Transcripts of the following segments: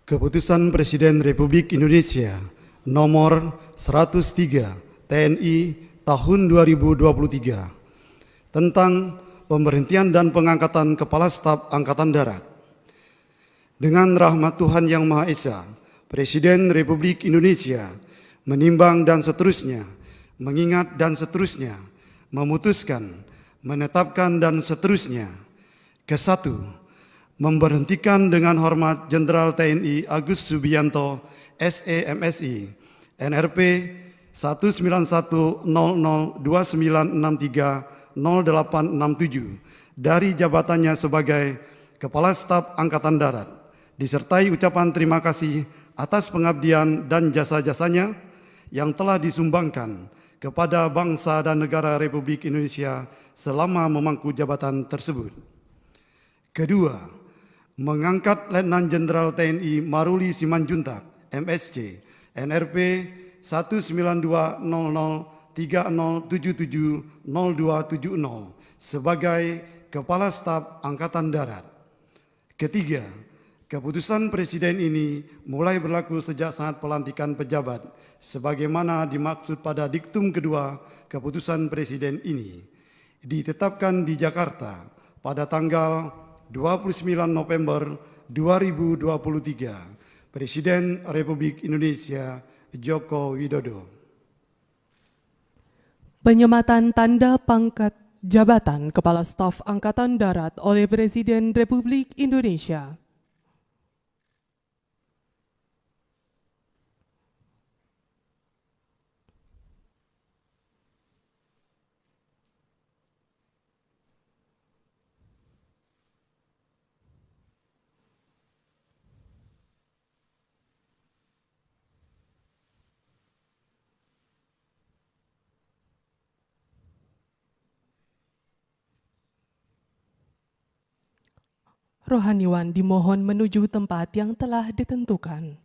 Keputusan Presiden Republik Indonesia nomor 103 TNI tahun 2023 tentang pemberhentian dan pengangkatan Kepala Staf Angkatan Darat. Dengan rahmat Tuhan Yang Maha Esa, Presiden Republik Indonesia menimbang dan seterusnya, mengingat dan seterusnya, memutuskan, menetapkan dan seterusnya. Kesatu, memberhentikan dengan hormat Jenderal TNI Agus Subianto, SE MSI, NRP 1910029630867 dari jabatannya sebagai Kepala Staf Angkatan Darat, disertai ucapan terima kasih atas pengabdian dan jasa-jasanya yang telah disumbangkan kepada bangsa dan negara Republik Indonesia selama memangku jabatan tersebut. Kedua, mengangkat Letnan Jenderal TNI Maruli Simanjuntak, MSc, NRP 1920030770270 sebagai Kepala Staf Angkatan Darat. Ketiga, keputusan Presiden ini mulai berlaku sejak saat pelantikan pejabat sebagaimana dimaksud pada diktum kedua keputusan Presiden ini, ditetapkan di Jakarta pada tanggal 29 November 2023, Presiden Republik Indonesia Joko Widodo. Penyematan tanda pangkat jabatan Kepala Staf Angkatan Darat oleh Presiden Republik Indonesia. Rohaniwan dimohon menuju tempat yang telah ditentukan.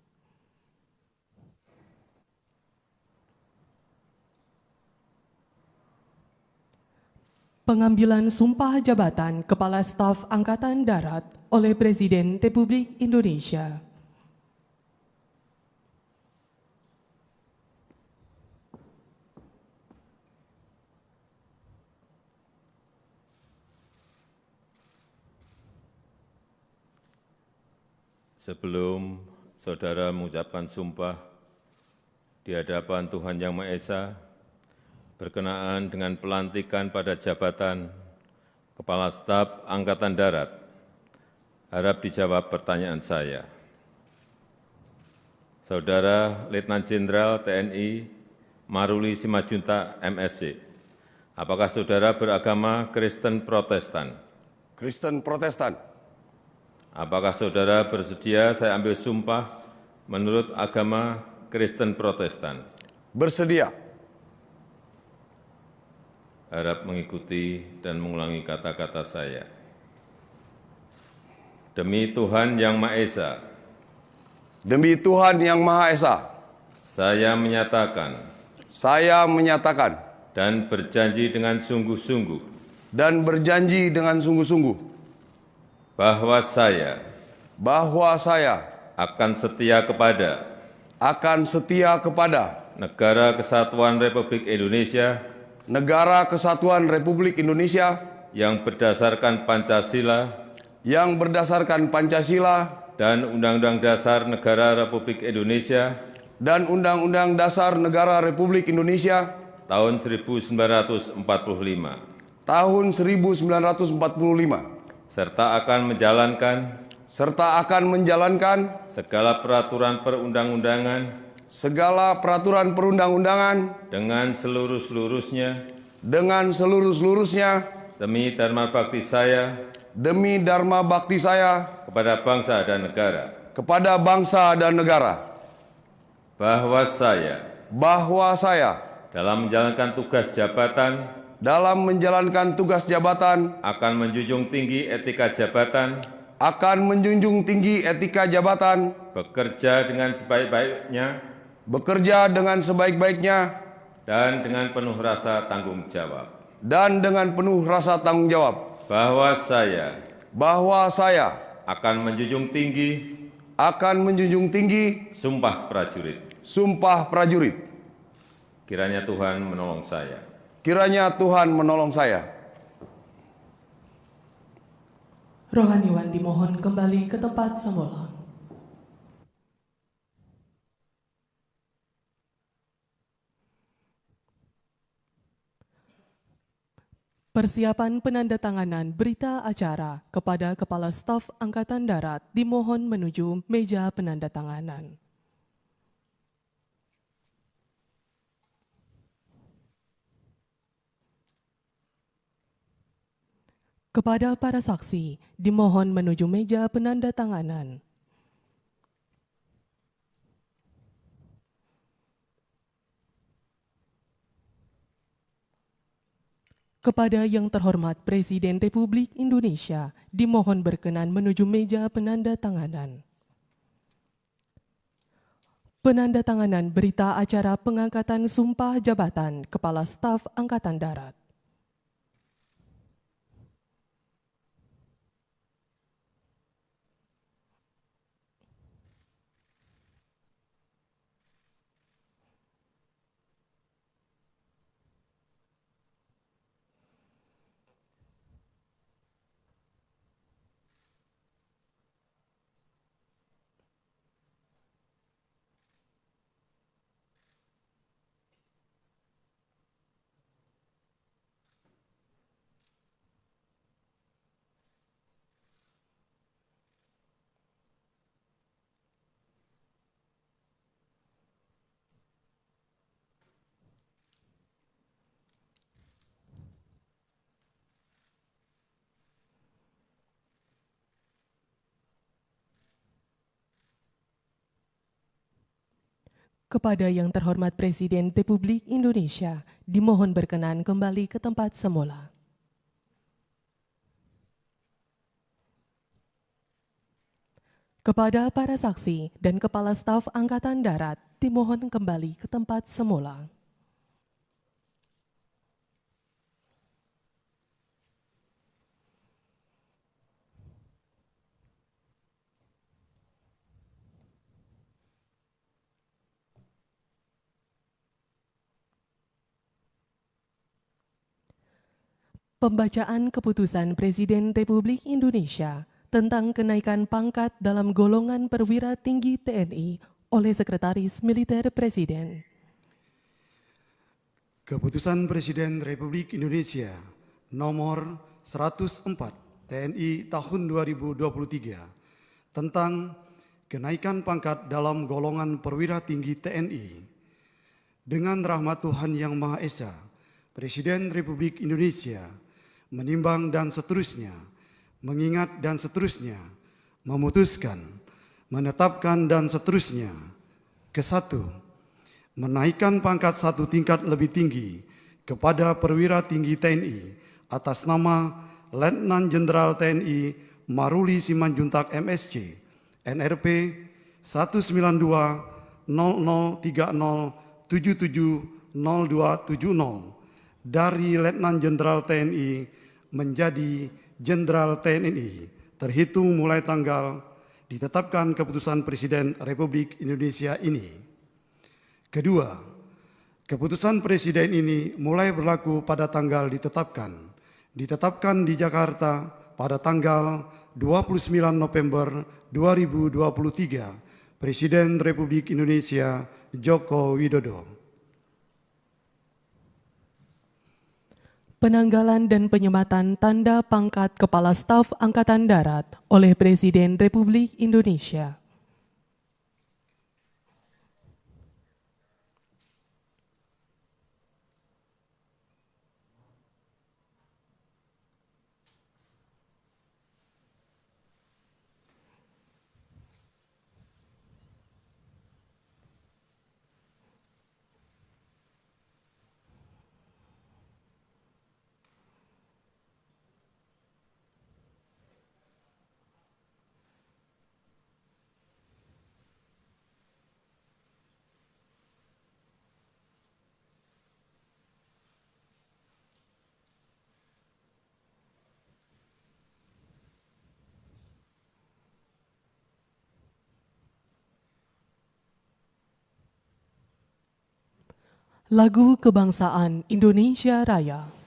Pengambilan sumpah jabatan Kepala Staf Angkatan Darat oleh Presiden Republik Indonesia. Sebelum saudara mengucapkan sumpah di hadapan Tuhan Yang Maha Esa, berkenaan dengan pelantikan pada jabatan Kepala Staf Angkatan Darat, harap dijawab pertanyaan saya. Saudara Letnan Jenderal TNI Maruli Simanjuntak, MSc, apakah saudara beragama Kristen Protestan? Kristen Protestan. Apakah saudara bersedia saya ambil sumpah menurut agama Kristen Protestan? Bersedia. Harap mengikuti dan mengulangi kata-kata saya. Demi Tuhan Yang Maha Esa. Demi Tuhan Yang Maha Esa. Saya menyatakan. Saya menyatakan. Dan berjanji dengan sungguh-sungguh. Dan berjanji dengan sungguh-sungguh. Bahwa saya akan setia kepada Negara Kesatuan Republik Indonesia yang berdasarkan Pancasila dan Undang-Undang Dasar Negara Republik Indonesia tahun 1945 serta akan menjalankan segala peraturan perundang-undangan dengan seluruh-seluruhnya demi dharma bakti saya kepada bangsa dan negara, bahwa saya dalam menjalankan tugas jabatan akan menjunjung tinggi etika jabatan, bekerja dengan sebaik-baiknya dan dengan penuh rasa tanggung jawab, bahwa saya akan menjunjung tinggi akan menjunjung tinggi sumpah prajurit. sumpah prajurit. Kiranya Tuhan menolong saya. Kiranya Tuhan menolong saya. Rohaniwan dimohon kembali ke tempat semula. Persiapan penandatanganan berita acara kepada Kepala Staf Angkatan Darat dimohon menuju meja penandatanganan. Kepada para saksi dimohon menuju meja penandatanganan. Kepada yang terhormat Presiden Republik Indonesia, dimohon berkenan menuju meja penandatanganan. Penandatanganan berita acara pengangkatan sumpah jabatan Kepala Staf Angkatan Darat. Kepada yang terhormat Presiden Republik Indonesia, dimohon berkenan kembali ke tempat semula. Kepada para saksi dan Kepala Staf Angkatan Darat, dimohon kembali ke tempat semula. Pembacaan keputusan Presiden Republik Indonesia tentang kenaikan pangkat dalam golongan perwira tinggi TNI oleh Sekretaris Militer Presiden. Keputusan Presiden Republik Indonesia nomor 104 TNI tahun 2023 tentang kenaikan pangkat dalam golongan perwira tinggi TNI. Dengan rahmat Tuhan Yang Maha Esa, Presiden Republik Indonesia menimbang dan seterusnya, mengingat dan seterusnya, memutuskan, menetapkan dan seterusnya. Kesatu, menaikkan pangkat satu tingkat lebih tinggi kepada perwira tinggi TNI atas nama Letnan Jenderal TNI Maruli Simanjuntak MSC, NRP 1920030770270 dari Letnan Jenderal TNI menjadi Jenderal TNI terhitung mulai tanggal ditetapkan keputusan Presiden Republik Indonesia ini. Kedua, keputusan Presiden ini mulai berlaku pada tanggal ditetapkan di Jakarta pada tanggal 29 November 2023, Presiden Republik Indonesia Joko Widodo. Penanggalan dan penyematan tanda pangkat Kepala Staf Angkatan Darat oleh Presiden Republik Indonesia. Lagu Kebangsaan Indonesia Raya.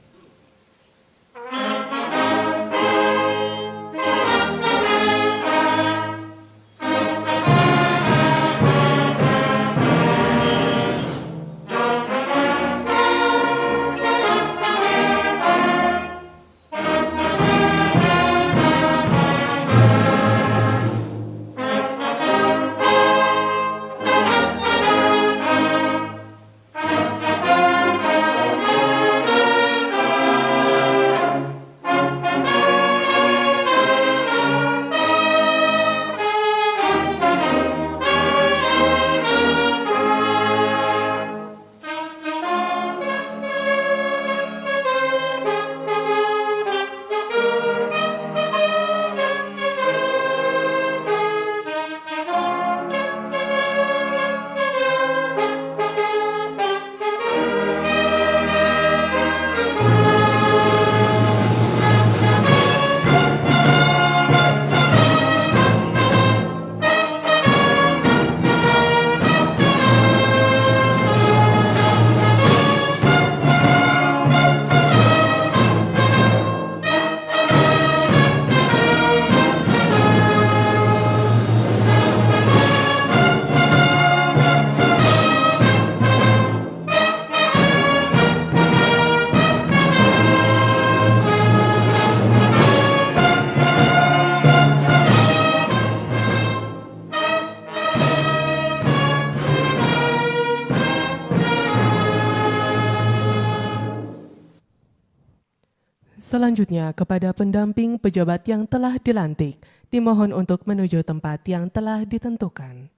Selanjutnya, kepada pendamping pejabat yang telah dilantik, dimohon untuk menuju tempat yang telah ditentukan.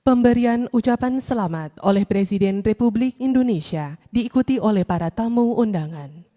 Pemberian ucapan selamat oleh Presiden Republik Indonesia diikuti oleh para tamu undangan.